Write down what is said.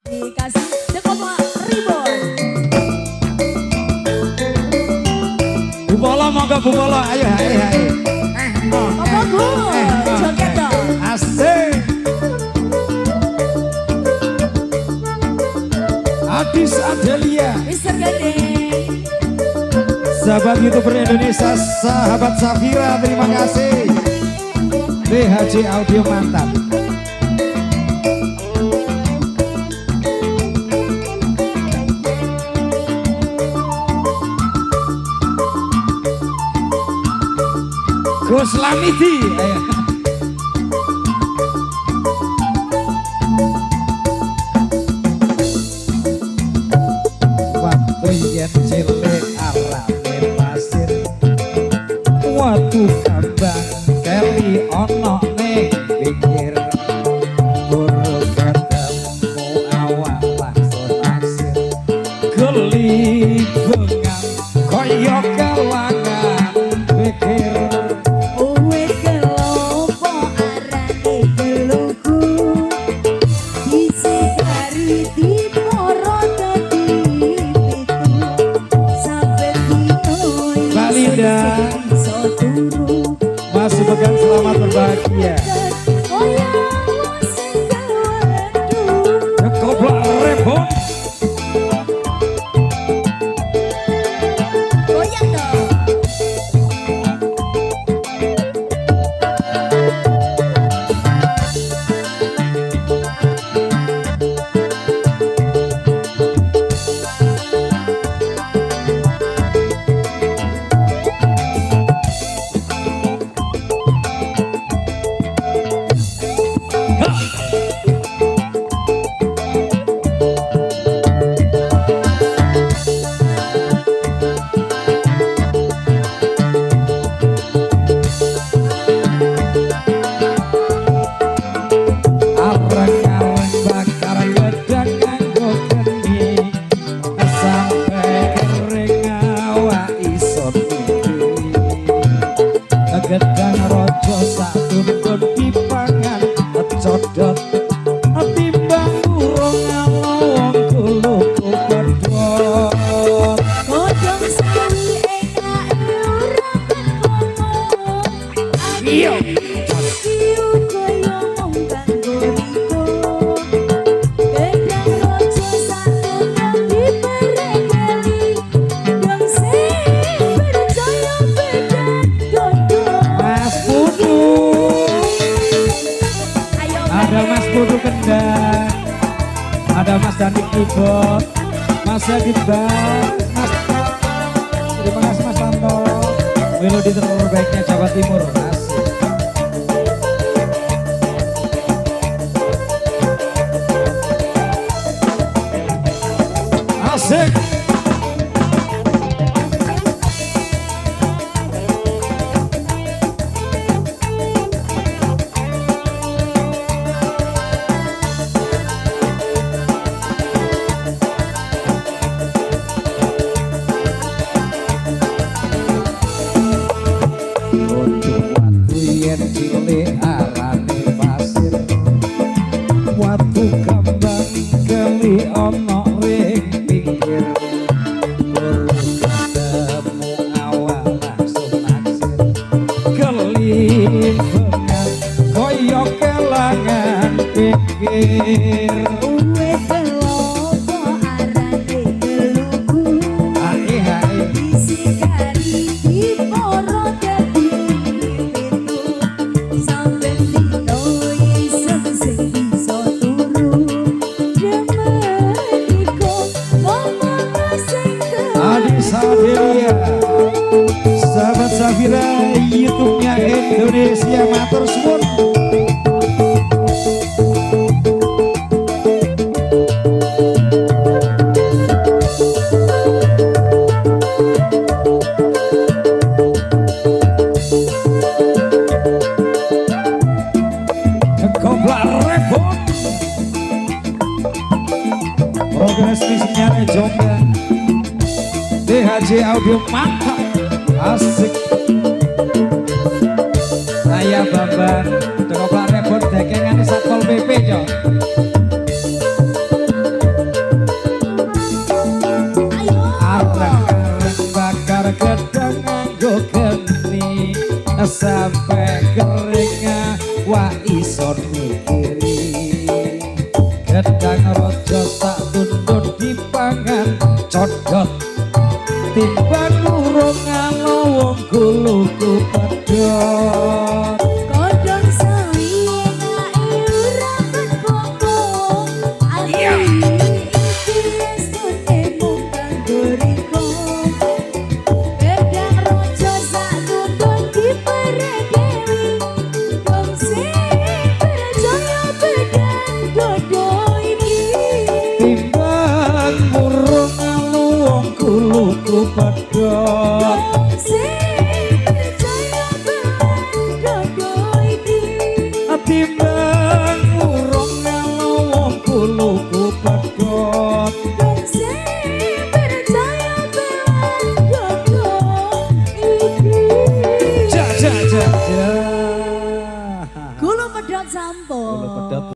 dikasih dekoma ribon. Bubolo monggo bubolo ayo ayo. Monggo Bu, joget dong. Asik. Adis Adelia. Mister Gede. Sahabat YouTuber Indonesia, sahabat Safira, terima kasih. BHJ Audio mantap. Gus Lamidi. Ayo. Waktu yen cilik arane pasir, watu kambang keli ono ning pinggir, guru ketemu awak langsung asir, geli bengang koyo kalangan pikir. Uwe kelopo arane geluku, disigari diporo dadi pitu, sampe dino Balinda. iso turu. Masih pegang selamat berbahagia. Kekoblak rebon. Goyang dong. Areng-areng bakar gedang nganggo geni, sampai kering awak iso mikiri. Gedang rojo sak tuntun dipangan codot, timbang burung wong kuluku pedhot. Godhong sawi enak ora kono. Iya. Iu koyo mung kanggo riko. Gedang rojo satu diperengeli. Wong sing percaya beda dodo. Mas Putu. Ayo Ada Mas Putu Kendang, ada Mas Dani Keyboard, Mas Yadi Bass, Mas. Terima kasih Mas Santo. Melodi terbaiknya Jawa Timur. Asik. Asik. Watu yen cilik arane pasir, watu kambang keli ono ring pinggir, guru ketemu awak langsung naksir, keli bengang koyo kelangan pikir. Uwe kelopo arane geluku. Hai hai. Disigari diporo dadi pitu, sampe dino iseng sing iso turu. Remeniko ngomong sing Adis Adelia, sahabat Safira, YouTube-nya Indonesia matur suwun. Kekoblak rebon. Progres fisiknya Jongga. BHJ Audio mantap. Asik. Saya Bambang, Kekoblak rebon dekengan Satpol PP jo. sampai kering wa iso mikiri gedang raja sak tunduk dipangan codot timbang urung alo wong kuluku pedhot Kodhong sawi enake ora kepokok ati iki sune mung kanggo riko gedang raja sak tunduk diperedewi wong sing percaya bedang dodo iki timbang urung alo wong kuluku pedhot wong sing percaya bedang dodo iki timbang urung alo wong kuluku pedhot wong sing percaya bedang dodo iki ja ja ja ja Kulo pedhot sampun. Kulo pedhot